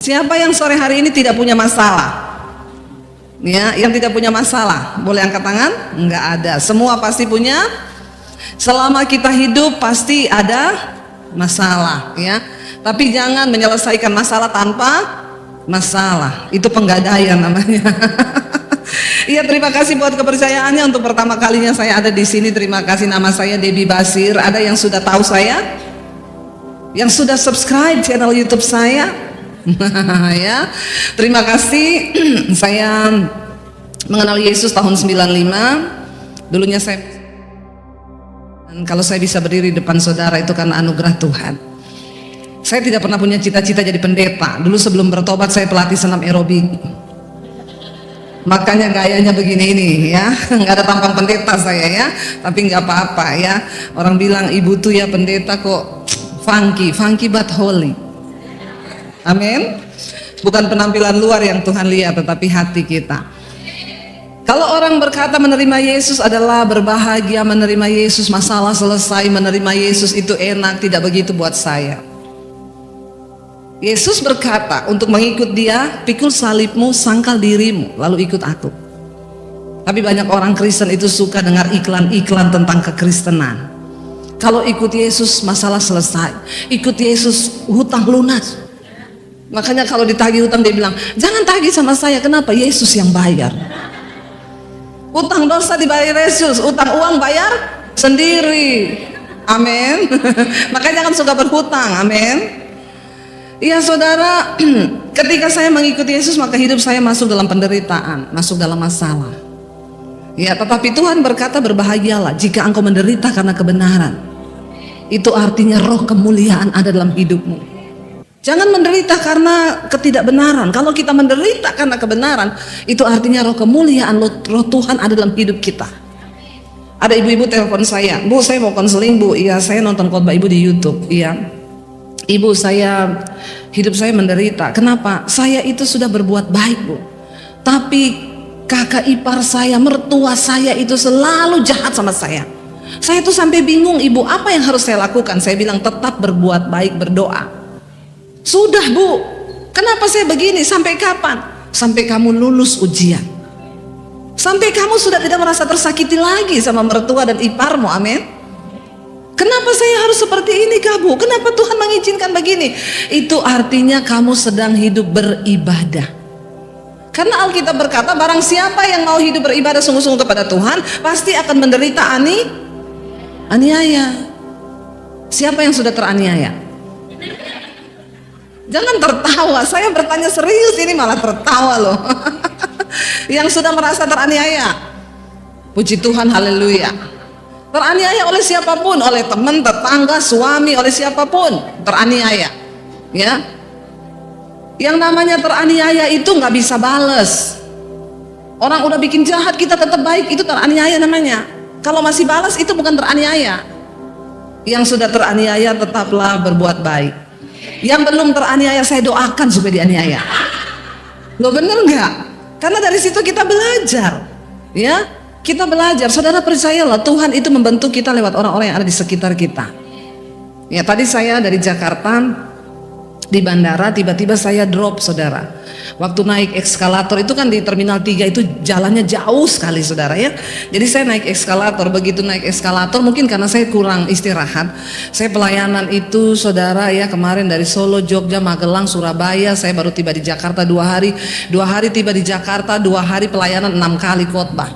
Siapa yang sore hari ini tidak punya masalah? Ya, yang tidak punya masalah, boleh angkat tangan? Enggak ada. Semua pasti punya. Selama kita hidup pasti ada masalah, ya. Tapi jangan menyelesaikan masalah tanpa masalah. Itu penggadaian namanya. Iya, terima kasih buat kepercayaannya untuk pertama kalinya saya ada di sini. Terima kasih. Nama saya Debbie Basir. Ada yang sudah tahu saya? Yang sudah subscribe channel YouTube saya? Ya, terima kasih. Saya mengenal Yesus tahun 95. Dulunya saya, kalau saya bisa berdiri depan saudara itu karena anugerah Tuhan. Saya tidak pernah punya cita-cita jadi pendeta. Dulu sebelum bertobat saya pelatih senam aerobik. Makanya gayanya begini ini ya, nggak ada tampang pendeta saya ya, tapi nggak apa-apa ya. Orang bilang ibu tuh ya pendeta kok funky but holy. Amin. Bukan penampilan luar yang Tuhan lihat, tetapi hati kita. Kalau orang berkata menerima Yesus adalah berbahagia, menerima Yesus masalah selesai, menerima Yesus itu enak, tidak begitu buat saya. Yesus berkata untuk mengikut dia, pikul salibmu, sangkal dirimu, lalu ikut aku. Tapi banyak orang Kristen itu suka dengar iklan-iklan tentang kekristenan. Kalau ikut Yesus masalah selesai, ikut Yesus hutang lunas. Makanya kalau ditagih hutang dia bilang, jangan tagih sama saya, kenapa? Yesus yang bayar. Utang dosa dibayar Yesus, utang uang bayar sendiri. Amin. Makanya jangan suka berhutang. Amin. Iya saudara, ketika saya mengikuti Yesus maka hidup saya masuk dalam penderitaan, masuk dalam masalah. Ya, tetapi Tuhan berkata berbahagialah jika engkau menderita karena kebenaran. Itu artinya roh kemuliaan ada dalam hidupmu. Jangan menderita karena ketidakbenaran. Kalau kita menderita karena kebenaran, itu artinya roh kemuliaan, roh Tuhan ada dalam hidup kita. Ada ibu-ibu telepon saya, Bu saya mau konseling Bu. Iya, saya nonton khotbah ibu di YouTube. Iya, ibu saya, hidup saya menderita. Kenapa? Saya itu sudah berbuat baik Bu, tapi kakak ipar saya, mertua saya itu selalu jahat sama saya. Saya tuh sampai bingung ibu, apa yang harus saya lakukan? Saya bilang tetap berbuat baik, berdoa. Sudah Bu, kenapa saya begini? Sampai kapan? Sampai kamu lulus ujian, sampai kamu sudah tidak merasa tersakiti lagi sama mertua dan iparmu. Amin. Kenapa saya harus seperti ini Kak Bu? Kenapa Tuhan mengizinkan begini? Itu artinya kamu sedang hidup beribadah. Karena Alkitab berkata barang siapa yang mau hidup beribadah sungguh-sungguh kepada Tuhan pasti akan menderita aniaya. Siapa yang sudah teraniaya? Jangan tertawa, saya bertanya serius ini malah tertawa loh. Yang sudah merasa teraniaya, puji Tuhan, haleluya. Teraniaya oleh siapapun, oleh teman, tetangga, suami, oleh siapapun teraniaya. Ya, yang namanya teraniaya itu nggak bisa bales. Orang udah bikin jahat kita tetap baik, itu teraniaya namanya. Kalau masih balas itu bukan teraniaya. Yang sudah teraniaya tetaplah berbuat baik. Yang belum teraniaya saya doakan supaya dianiaya. Loh bener nggak? Karena dari situ kita belajar, ya kita belajar. Saudara percayalah Tuhan itu membentuk kita lewat orang-orang yang ada di sekitar kita. Ya tadi saya dari Jakarta di bandara tiba-tiba saya drop saudara. Waktu naik eskalator itu kan di Terminal 3 itu jalannya jauh sekali saudara ya. Jadi saya naik eskalator, begitu naik eskalator mungkin karena saya kurang istirahat. Saya pelayanan itu saudara ya kemarin dari Solo, Jogja, Magelang, Surabaya. Saya baru tiba di Jakarta 2 hari. 2 hari tiba di Jakarta, 2 hari pelayanan 6 kali khotbah.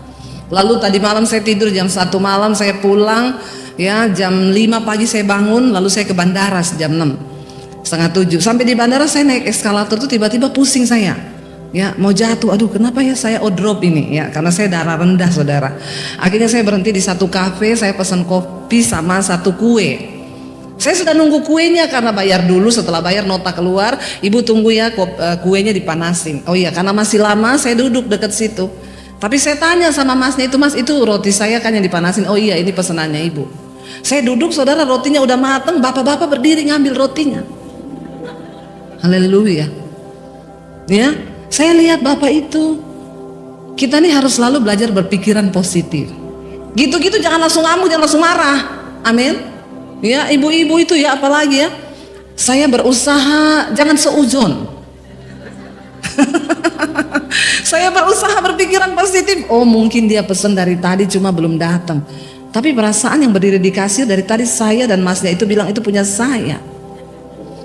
Lalu tadi malam saya tidur jam 1 malam, saya pulang ya jam 5 pagi saya bangun, lalu saya ke bandara jam 6. Setengah 7 sampai di bandara saya naik eskalator tuh tiba-tiba pusing saya ya mau jatuh, aduh kenapa ya saya drop ini ya karena saya darah rendah saudara. Akhirnya saya berhenti di satu kafe, saya pesan kopi sama satu kue. Saya sudah nunggu kuenya karena bayar dulu, setelah bayar nota keluar, ibu tunggu ya kuenya dipanasin. Oh iya karena masih lama saya duduk dekat situ, tapi saya tanya sama masnya itu, mas itu roti saya kan yang dipanasin. Oh iya ini pesanannya ibu. Saya duduk saudara, rotinya udah mateng, bapak-bapak berdiri ngambil rotinya. Haleluya. Ya, saya lihat Bapak itu. Kita nih harus selalu belajar berpikiran positif. Gitu-gitu jangan langsung ngamuk, jangan langsung marah. Amin. Ya, ibu-ibu itu ya apalagi ya. Saya berusaha jangan seuzon. Saya berusaha berpikiran positif. Oh mungkin dia pesan dari tadi cuma belum datang. Tapi perasaan yang berdiri di kasir dari tadi saya dan masnya itu bilang itu punya saya.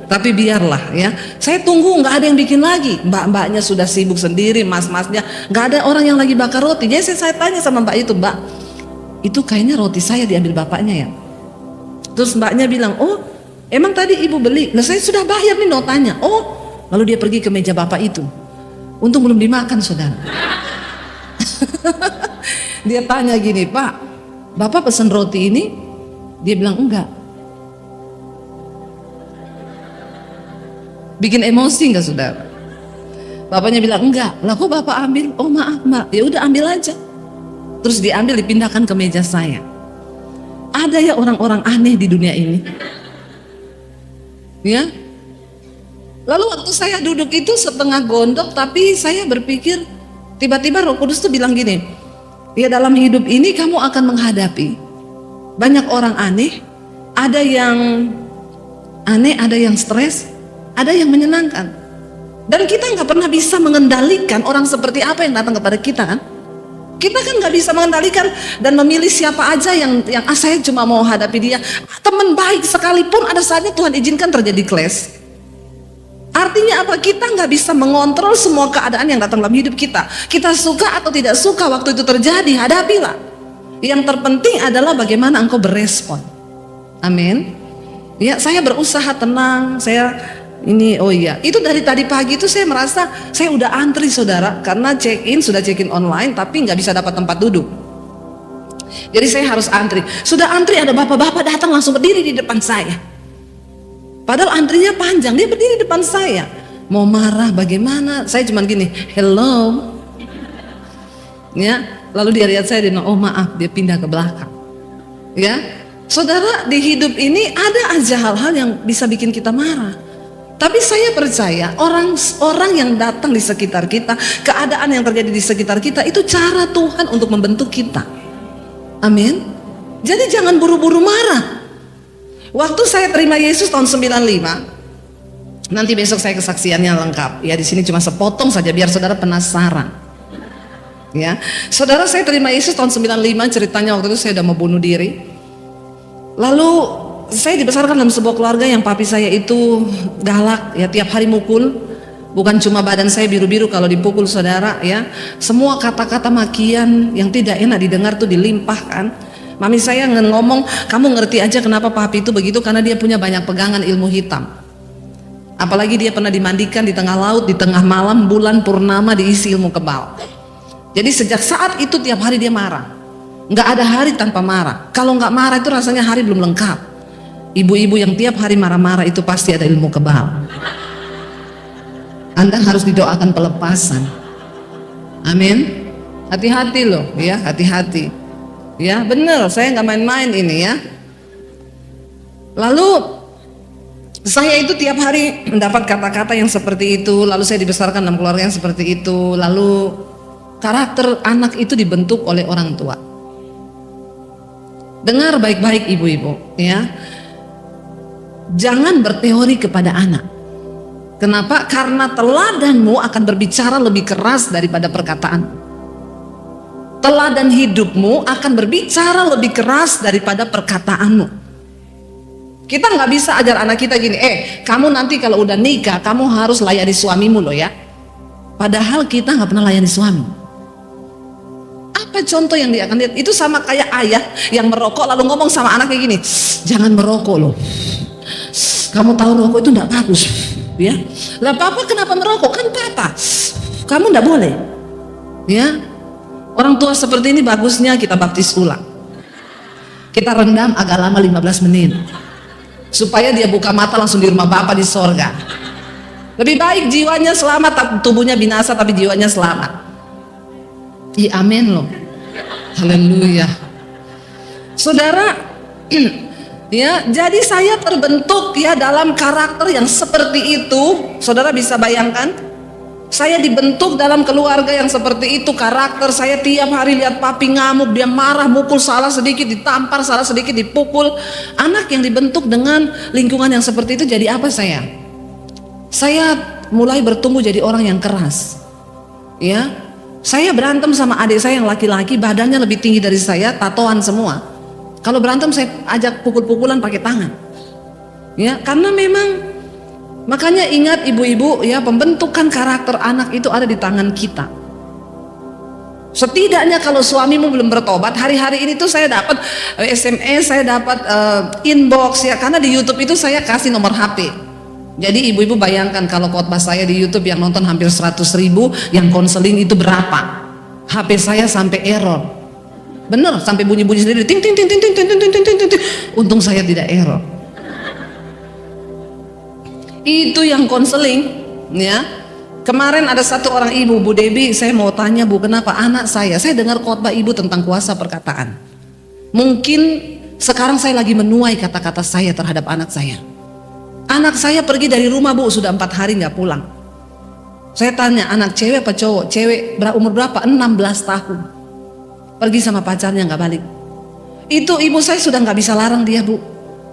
Tapi biarlah ya. Saya tunggu, nggak ada yang bikin lagi. Mbak-mbaknya sudah sibuk sendiri, mas-masnya. Nggak ada orang yang lagi bakar roti. Jadi saya tanya sama mbak itu, Mbak, itu kayaknya roti saya diambil bapaknya ya. Terus mbaknya bilang, oh emang tadi ibu beli? Nah saya sudah bayar nih notanya. Oh, lalu dia pergi ke meja bapak itu. Untung belum dimakan saudara. Dia tanya gini, Pak, Bapak pesan roti ini? Dia bilang enggak. Bikin emosi enggak saudara? Bapaknya bilang enggak. Lah kok Bapak ambil? Oh maaf Mbak. Ya udah ambil aja. Terus diambil dipindahkan ke meja saya. Ada ya orang-orang aneh di dunia ini. Ya. Lalu waktu saya duduk itu setengah gondok, tapi saya berpikir tiba-tiba Roh Kudus tuh bilang gini, ya dalam hidup ini kamu akan menghadapi banyak orang aneh, ada yang aneh, ada yang stres, ada yang menyenangkan. Dan kita nggak pernah bisa mengendalikan orang seperti apa yang datang kepada kita kan? Kita kan nggak bisa mengendalikan dan memilih siapa aja yang saya cuma mau hadapi dia. Teman baik sekalipun ada saatnya Tuhan izinkan terjadi clash. Artinya apa? Kita nggak bisa mengontrol semua keadaan yang datang dalam hidup kita. Kita suka atau tidak suka waktu itu terjadi, hadapilah. Yang terpenting adalah bagaimana engkau berespon. Amin. Ya, saya berusaha tenang. Itu dari tadi pagi itu saya merasa saya udah antri saudara, karena sudah check in online, tapi nggak bisa dapat tempat duduk. Jadi saya harus antri. Sudah antri, ada bapak-bapak datang langsung berdiri di depan saya. Padahal antrinya panjang, dia berdiri depan saya. Mau marah bagaimana? Saya cuma gini, hello. Ya, lalu dia lihat saya, dia bilang, oh maaf, dia pindah ke belakang. Ya, saudara, di hidup ini ada aja hal-hal yang bisa bikin kita marah. Tapi saya percaya orang yang datang di sekitar kita, keadaan yang terjadi di sekitar kita, itu cara Tuhan untuk membentuk kita. Amin. Jadi jangan buru-buru marah. Waktu saya terima Yesus tahun 95, nanti besok saya kesaksiannya lengkap. Ya di sini cuma sepotong saja biar saudara penasaran. Ya, saudara, saya terima Yesus tahun 95, ceritanya waktu itu saya udah mau bunuh diri. Lalu saya dibesarkan dalam sebuah keluarga yang papi saya itu galak, ya tiap hari mukul. Bukan cuma badan saya biru-biru kalau dipukul saudara, ya. Semua kata-kata makian yang tidak enak didengar tuh dilimpahkan. Mami saya ngomong, kamu ngerti aja kenapa papi itu begitu, karena dia punya banyak pegangan ilmu hitam. Apalagi dia pernah dimandikan di tengah laut, di tengah malam bulan purnama diisi ilmu kebal. Jadi sejak saat itu tiap hari dia marah. Nggak ada hari tanpa marah. Kalau nggak marah itu rasanya hari belum lengkap. Ibu-ibu yang tiap hari marah-marah itu pasti ada ilmu kebal. Anda harus didoakan pelepasan. Amin. Hati-hati loh, ya, hati-hati. Ya benar, saya nggak main-main ini ya. Lalu saya itu tiap hari mendapat kata-kata yang seperti itu. Lalu saya dibesarkan dalam keluarga yang seperti itu. Lalu karakter anak itu dibentuk oleh orang tua. Dengar baik-baik ibu-ibu ya. Jangan berteori kepada anak. Kenapa? Karena teladanmu akan berbicara lebih keras daripada perkataan. Teladan hidupmu akan berbicara lebih keras daripada perkataanmu. Kita nggak bisa ajar anak kita gini, kamu nanti kalau udah nikah kamu harus layani suamimu loh ya. Padahal kita nggak pernah layani suami. Apa contoh yang dia akan lihat? Itu sama kayak ayah yang merokok lalu ngomong sama anaknya gini, jangan merokok loh. Kamu tahu rokok itu nggak bagus, ya. Lah papa kenapa merokok? Kan papa. Kamu nggak boleh, ya. Orang tua seperti ini bagusnya kita baptis ulang. Kita rendam agak lama 15 menit. Supaya dia buka mata langsung di rumah Bapa di sorga. Lebih baik jiwanya selamat, tubuhnya binasa tapi jiwanya selamat. Iya amin loh. Haleluya. Saudara, ya, jadi saya terbentuk ya dalam karakter yang seperti itu. Saudara bisa bayangkan? Saya dibentuk dalam keluarga yang seperti itu. Karakter saya tiap hari lihat papi ngamuk, dia marah, mukul, salah sedikit ditampar, salah sedikit dipukul. Anak yang dibentuk dengan lingkungan yang seperti itu jadi apa saya mulai bertumbuh jadi orang yang keras. Ya, Saya berantem sama adik saya yang laki-laki, badannya lebih tinggi dari saya, tatoan semua. Kalau berantem saya ajak pukul-pukulan pakai tangan. Ya, karena memang makanya ingat ibu-ibu ya, pembentukan karakter anak itu ada di tangan kita. Setidaknya kalau suamimu belum bertobat, hari-hari ini tuh saya dapat SMS, saya dapat inbox ya, karena di YouTube itu saya kasih nomor HP. Jadi ibu-ibu bayangkan kalau khotbah saya di YouTube yang nonton hampir 100.000, yang konseling itu berapa? HP saya sampai error. Bener, sampai bunyi-bunyi sendiri, ting ting ting ting ting ting ting ting ting ting. Untung saya tidak error. Itu yang konseling, ya. Kemarin ada satu orang ibu, Bu Debi, saya mau tanya Bu, kenapa anak saya dengar khotbah ibu tentang kuasa perkataan. Mungkin sekarang saya lagi menuai kata-kata saya terhadap anak saya. Anak saya pergi dari rumah Bu, sudah 4 hari nggak pulang. Saya tanya, anak cewek apa cowok? Cewek, umur berapa? 16 tahun. Pergi sama pacarnya nggak balik. Itu ibu saya sudah nggak bisa larang dia Bu.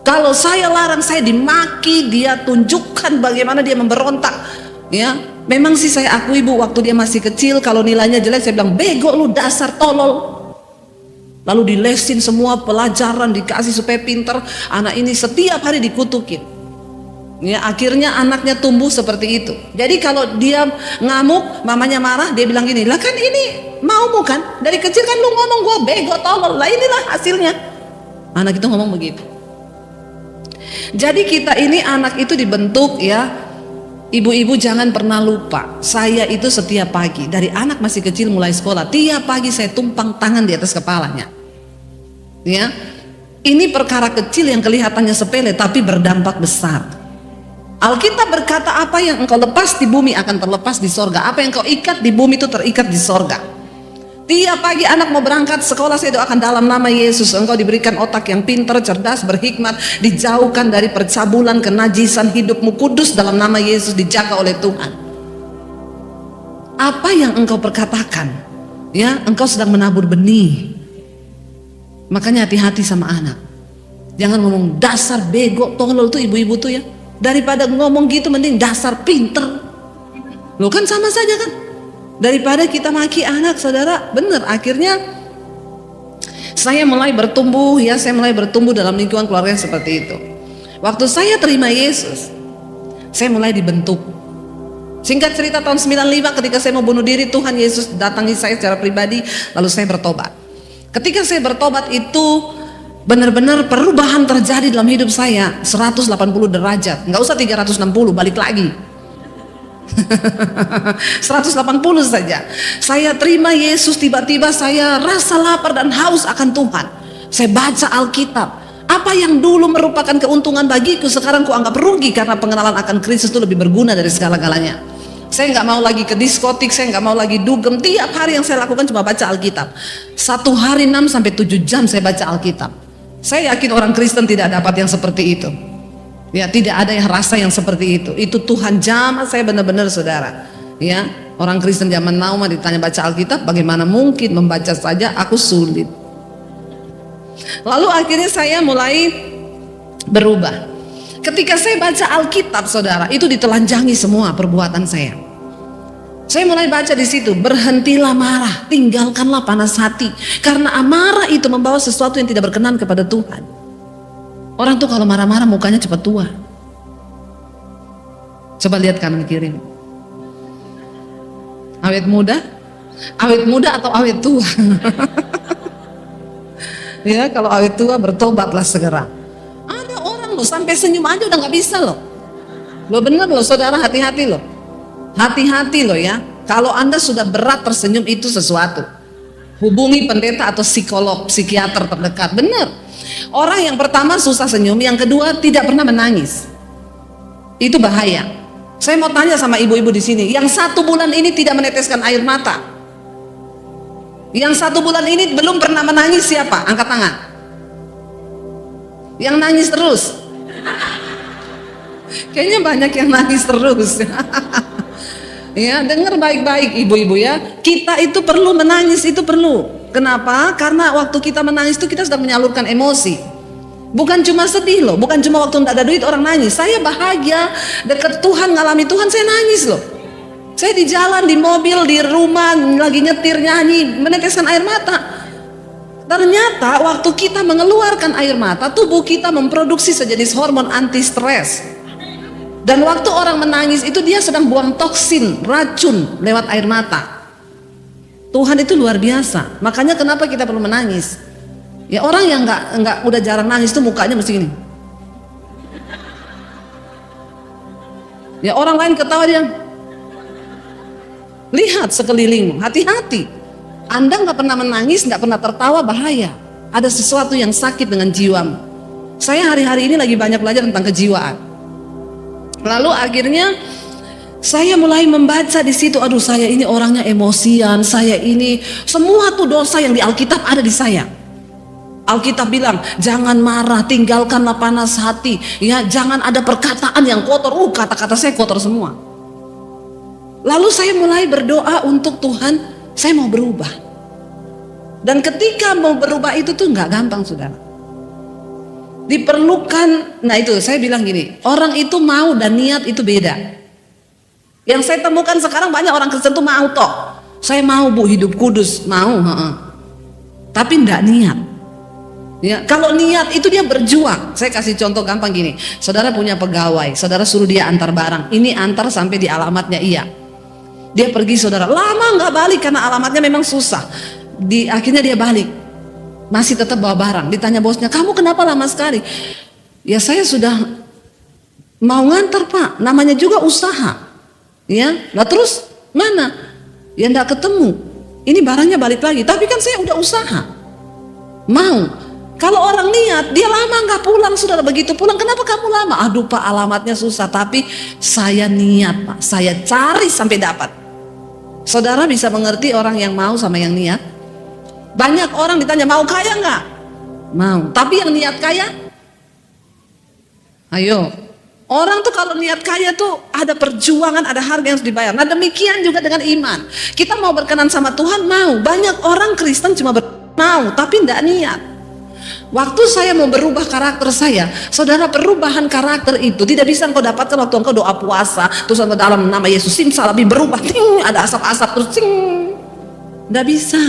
Kalau saya larang, saya dimaki, dia tunjukkan bagaimana dia memberontak. Ya, memang sih saya akui Bu, waktu dia masih kecil kalau nilainya jelek saya bilang, bego lu, dasar tolol. Lalu dilesin semua pelajaran, dikasih supaya pinter. Anak ini setiap hari dikutukin. Ya, akhirnya anaknya tumbuh seperti itu. Jadi kalau dia ngamuk, mamanya marah, dia bilang gini, lah kan ini maumu kan, dari kecil kan lu ngomong gua bego tolol, lah inilah hasilnya. Anak itu ngomong begitu. Jadi kita ini anak itu dibentuk ya. Ibu-ibu jangan pernah lupa, saya itu setiap pagi dari anak masih kecil mulai sekolah, tiap pagi saya tumpang tangan di atas kepalanya. Ya, ini perkara kecil yang kelihatannya sepele tapi berdampak besar. Alkitab berkata, apa yang engkau lepas di bumi akan terlepas di sorga, apa yang engkau ikat di bumi itu terikat di sorga. Tiap pagi anak mau berangkat sekolah saya doakan dalam nama Yesus, engkau diberikan otak yang pintar, cerdas, berhikmat, dijauhkan dari percabulan, kenajisan, hidupmu kudus dalam nama Yesus, dijaga oleh Tuhan. Apa yang engkau perkatakan, ya, engkau sedang menabur benih. Makanya hati-hati sama anak. Jangan ngomong dasar bego, tolol tuh ibu-ibu tuh ya. Daripada ngomong gitu mending dasar pinter. Lo kan sama saja kan? Daripada kita maki anak, saudara, benar. Akhirnya saya mulai bertumbuh ya, saya mulai bertumbuh dalam lingkungan keluarga yang seperti itu. Waktu saya terima Yesus, saya mulai dibentuk. Singkat cerita, tahun 95 ketika saya mau bunuh diri, Tuhan Yesus datangi saya secara pribadi, lalu saya bertobat. Ketika saya bertobat itu benar-benar perubahan terjadi dalam hidup saya 180 derajat, nggak usah 360, balik lagi. 180 saja. Saya terima Yesus, tiba-tiba saya rasa lapar dan haus akan Tuhan. Saya baca Alkitab. Apa yang dulu merupakan keuntungan bagiku sekarang kuanggap rugi, karena pengenalan akan Kristus itu lebih berguna dari segala-galanya. Saya nggak mau lagi ke diskotik, saya nggak mau lagi dugem. Tiap hari yang saya lakukan cuma baca Alkitab. 1 hari 6 sampai 7 jam saya baca Alkitab. Saya yakin orang Kristen tidak dapat yang seperti itu. Ya, tidak ada yang rasa yang seperti itu. Itu Tuhan jamah saya benar-benar, saudara. Ya, orang Kristen zaman now mah ditanya baca Alkitab, bagaimana mungkin, membaca saja aku sulit. Lalu akhirnya saya mulai berubah. Ketika saya baca Alkitab, saudara, itu ditelanjangi semua perbuatan saya. Saya mulai baca di situ, berhentilah marah, tinggalkanlah panas hati, karena amarah itu membawa sesuatu yang tidak berkenan kepada Tuhan. Orang tuh kalau marah-marah mukanya cepat tua. Coba lihat kanan kiri. Awet muda atau awet tua? Ya, kalau awet tua bertobatlah segera. Ada orang loh sampai senyum aja udah nggak bisa loh. Lo bener loh saudara, hati-hati loh. Hati-hati loh ya. Kalau Anda sudah berat tersenyum itu sesuatu. Hubungi pendeta atau psikolog, psikiater terdekat. Bener. Orang yang pertama susah senyum, yang kedua tidak pernah menangis. Itu bahaya. Saya mau tanya sama ibu-ibu di sini, yang 1 bulan ini tidak meneteskan air mata, yang 1 bulan ini belum pernah menangis siapa? Angkat tangan. Yang nangis terus. Kayaknya banyak yang nangis terus. Ya, dengar baik-baik ibu-ibu ya. Kita itu perlu menangis, itu perlu. Kenapa? Karena waktu kita menangis itu kita sedang menyalurkan emosi. Bukan cuma sedih loh, bukan cuma waktu tidak ada duit orang nangis. Saya bahagia, dekat Tuhan, ngalami Tuhan, saya nangis loh. Saya di jalan, di mobil, di rumah, lagi nyetir, nyanyi, meneteskan air mata. Ternyata waktu kita mengeluarkan air mata, tubuh kita memproduksi sejenis hormon anti stres. Dan waktu orang menangis itu dia sedang buang toksin, racun lewat air mata. Tuhan itu luar biasa. Makanya kenapa kita perlu menangis? Ya orang yang nggak udah jarang nangis tuh mukanya mesti gini. Ya orang lain ketawa dia. Lihat sekelilingmu, hati-hati. Anda nggak pernah menangis, nggak pernah tertawa, bahaya. Ada sesuatu yang sakit dengan jiwamu. Saya hari-hari ini lagi banyak belajar tentang kejiwaan. Lalu akhirnya saya mulai membaca di situ. Aduh, saya ini orangnya emosian. Saya ini semua tuh dosa yang di Alkitab ada di saya. Alkitab bilang jangan marah, tinggalkanlah panas hati. Ya, jangan ada perkataan yang kotor. Kata-kata saya kotor semua. Lalu saya mulai berdoa untuk Tuhan, saya mau berubah. Dan ketika mau berubah itu tuh nggak gampang, saudara. Diperlukan, nah itu saya bilang gini, orang itu mau dan niat itu beda. Yang saya temukan sekarang banyak orang Kristen tuh mau toh. Saya mau Bu hidup kudus, mau, tapi nggak niat. Ya, kalau niat itu dia berjuang. Saya kasih contoh gampang gini, saudara punya pegawai, saudara suruh dia antar barang, ini antar sampai di alamatnya iya. Dia pergi saudara, lama nggak balik karena alamatnya memang susah. Akhirnya dia balik, masih tetap bawa barang. Ditanya bosnya, kamu kenapa lama sekali? Ya saya sudah mau ngantar Pak, namanya juga usaha. Ya, nah terus mana? Ya nggak ketemu. Ini barangnya balik lagi, tapi kan saya udah usaha. Mau. Kalau orang niat, dia lama nggak pulang, saudara. Begitu pulang, kenapa kamu lama? Aduh Pak, alamatnya susah, tapi saya niat Pak, saya cari sampai dapat. Saudara bisa mengerti orang yang mau sama yang niat? Banyak orang ditanya mau kaya nggak? Mau, tapi yang niat kaya? Ayo, orang tuh kalau niat kaya tuh ada perjuangan, ada harga yang harus dibayar. Nah demikian juga dengan iman. Kita mau berkenan sama Tuhan, mau. Banyak orang Kristen cuma mau, tapi nggak niat. Waktu saya mau berubah karakter saya, saudara, perubahan karakter itu tidak bisa engkau dapatkan waktu engkau doa puasa terus engkau dalam nama Yesus simsalabim berubah, ada asap-asap terus nggak bisa.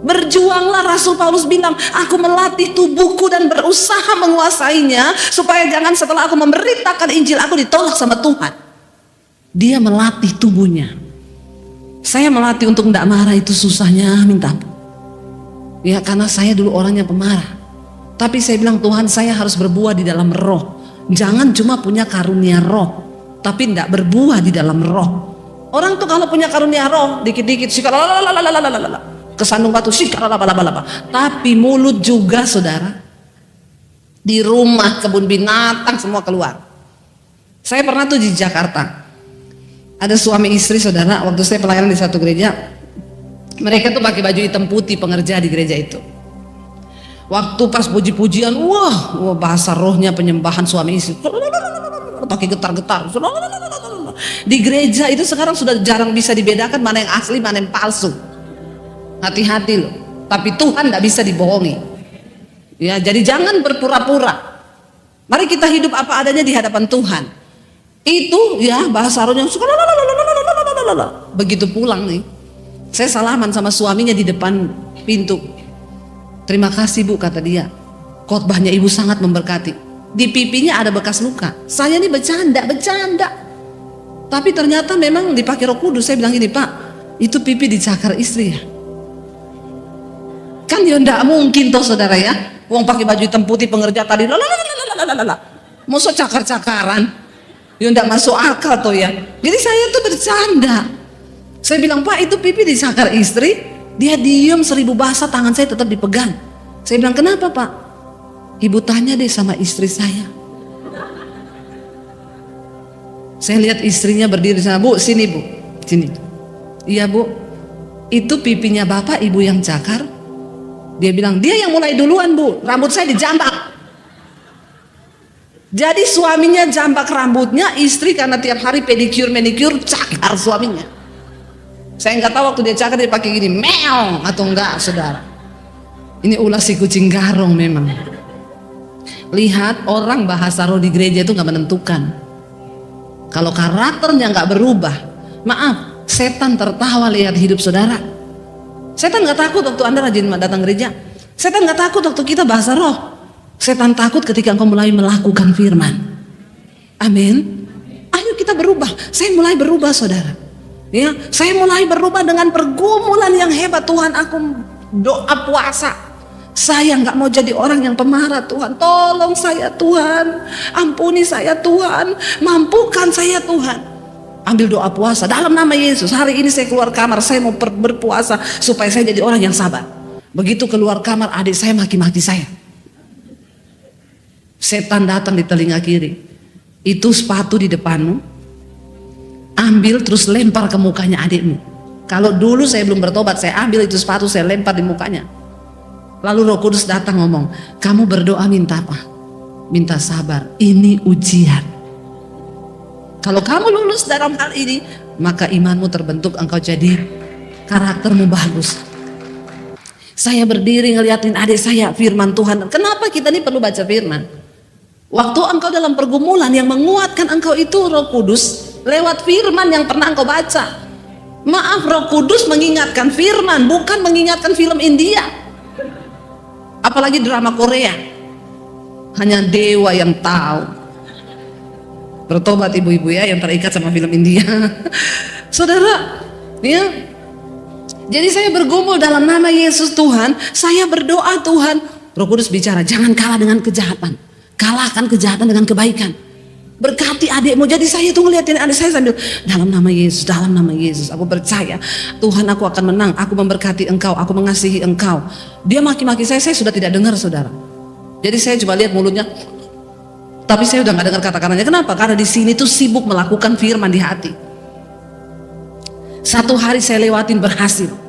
Berjuanglah, Rasul Paulus bilang, aku melatih tubuhku dan berusaha menguasainya supaya jangan setelah aku memberitakan Injil aku ditolak sama Tuhan. Dia melatih tubuhnya. Saya melatih untuk tidak marah itu susahnya minta ampun. Ya karena saya dulu orangnya pemarah. Tapi saya bilang Tuhan, saya harus berbuah di dalam roh. Jangan cuma punya karunia roh, tapi tidak berbuah di dalam roh. Orang tuh kalau punya karunia roh, dikit-dikit kesandung batu, tapi mulut juga saudara. Di rumah, kebun binatang semua keluar. Saya pernah tuh di Jakarta. Ada suami istri saudara, waktu saya pelayanan di satu gereja. Mereka tuh pakai baju hitam putih, pengerja di gereja itu. Waktu pas puji-pujian, wah bahasa rohnya penyembahan suami istri, pakai getar-getar. Di gereja itu sekarang sudah jarang bisa dibedakan mana yang asli, mana yang palsu. Hati-hati loh. Tapi Tuhan tidak bisa dibohongi. Ya, jadi jangan berpura-pura. Mari kita hidup apa adanya di hadapan Tuhan. Itu ya bahasa rohnya. Begitu pulang nih, saya salaman sama suaminya di depan pintu. Terima kasih Bu, kata dia. Khotbahnya Ibu sangat memberkati. Di pipinya ada bekas luka. Saya ini bercanda. Tapi ternyata memang dipakai Roh Kudus. Saya bilang gini, Pak, itu pipi dicakar istri ya? Kan ya enggak mungkin toh saudara ya. Wong pakai baju hitam putih pengerja tadi. Masa cakar-cakaran? Ya enggak masuk akal toh ya. Jadi saya tuh bercanda. Saya bilang, Pak, itu pipi dicakar istri. Dia diem 1000 bahasa, tangan saya tetap dipegang. Saya bilang, kenapa Pak? Ibu tanya deh sama istri saya. Saya lihat istrinya berdiri di sana. Bu, sini Bu, sini. Iya Bu, itu pipinya Bapak Ibu yang cakar. Dia bilang, dia yang mulai duluan Bu, rambut saya dijambak. Jadi suaminya jambak rambutnya, istri karena tiap hari pedicure manicure cakar suaminya. Saya nggak tahu waktu dia cakar dia pakai gini, meong atau enggak, saudara. Ini ulah si kucing garong memang. Lihat orang bahasa roh di gereja itu nggak menentukan. Kalau karakternya nggak berubah, maaf, setan tertawa lihat hidup saudara. Setan nggak takut waktu Anda rajin datang gereja. Setan nggak takut waktu kita bahasa roh. Setan takut ketika engkau mulai melakukan firman. Amin. Ayo kita berubah. Saya mulai berubah saudara. Ya, saya mulai berubah dengan pergumulan yang hebat. Tuhan, aku doa puasa. Saya nggak mau jadi orang yang pemarah. Tuhan, tolong saya Tuhan, ampuni saya Tuhan, mampukan saya Tuhan. Ambil doa puasa dalam nama Yesus. Hari ini saya keluar kamar, saya mau berpuasa supaya saya jadi orang yang sabar. Begitu keluar kamar, adik saya maki-maki saya. Setan datang di telinga kiri. Itu sepatu di depanmu, ambil terus lempar ke mukanya adikmu. Kalau dulu saya belum bertobat, saya ambil itu sepatu, saya lempar di mukanya. Lalu Roh Kudus datang ngomong, kamu berdoa minta apa? Minta sabar, ini ujian. Kalau kamu lulus dalam hal ini, maka imanmu terbentuk, engkau jadi karaktermu bagus. Saya berdiri ngeliatin adik saya firman Tuhan. Kenapa kita ini perlu baca firman? Waktu engkau dalam pergumulan, yang menguatkan engkau itu Roh Kudus lewat firman yang pernah engkau baca. Maaf, Roh Kudus mengingatkan firman, bukan mengingatkan film India. Apalagi drama Korea. Hanya dewa yang tahu. Bertobat ibu-ibu ya yang terikat sama film India. Saudara, ya. Jadi saya bergumul dalam nama Yesus Tuhan. Saya berdoa Tuhan. Roh Kudus bicara, jangan kalah dengan kejahatan. Kalahkan kejahatan dengan kebaikan. Berkati adikmu. Jadi saya tuh ngeliatin adik saya sambil dalam nama Yesus, dalam nama Yesus. Aku percaya Tuhan, aku akan menang. Aku memberkati engkau, aku mengasihi engkau. Dia maki-maki saya sudah tidak dengar saudara. Jadi saya coba lihat mulutnya, tapi saya udah nggak dengar kata-katanya. Kenapa? Karena di sini tuh sibuk melakukan firman di hati. Satu hari saya lewatin berhasil.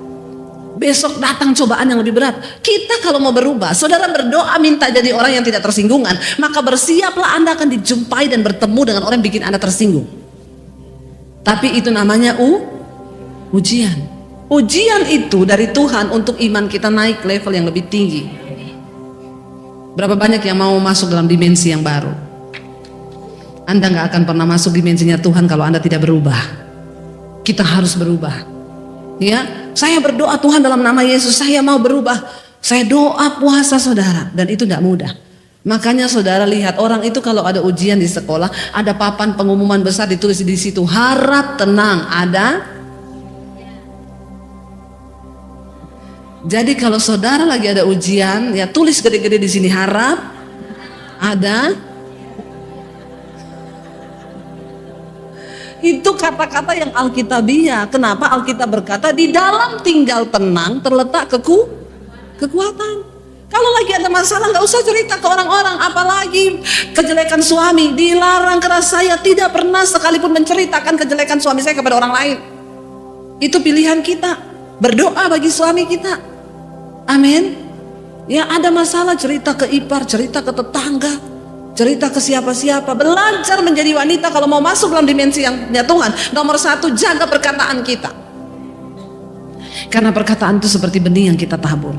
Besok datang cobaan yang lebih berat. Kita kalau mau berubah, saudara berdoa minta jadi orang yang tidak tersinggungan, maka bersiaplah Anda akan dijumpai dan bertemu dengan orang yang bikin Anda tersinggung. Tapi itu namanya ujian. Ujian itu dari Tuhan untuk iman kita naik level yang lebih tinggi. Berapa banyak yang mau masuk dalam dimensi yang baru? Anda nggak akan pernah masuk dimensinya Tuhan kalau Anda tidak berubah. Kita harus berubah. Ya, saya berdoa Tuhan dalam nama Yesus, saya mau berubah. Saya doa puasa saudara, dan itu tidak mudah. Makanya saudara lihat orang itu kalau ada ujian di sekolah, ada papan pengumuman besar ditulis di situ, harap tenang ada. Jadi kalau saudara lagi ada ujian, ya tulis gede-gede di sini, harap ada. Itu kata-kata yang Alkitabiah. Kenapa Alkitab berkata di dalam tinggal tenang terletak kekuatan. Kalau lagi ada masalah nggak usah cerita ke orang-orang, apalagi kejelekan suami. Dilarang keras, saya tidak pernah sekalipun menceritakan kejelekan suami saya kepada orang lain. Itu pilihan kita. Berdoa bagi suami kita. Amin. Ya, ada masalah cerita ke ipar, cerita ke tetangga, cerita ke siapa-siapa. Belajar menjadi wanita kalau mau masuk dalam dimensi yang ya Tuhan. Nomor satu, jaga perkataan kita. Karena perkataan itu seperti benih yang kita tabur.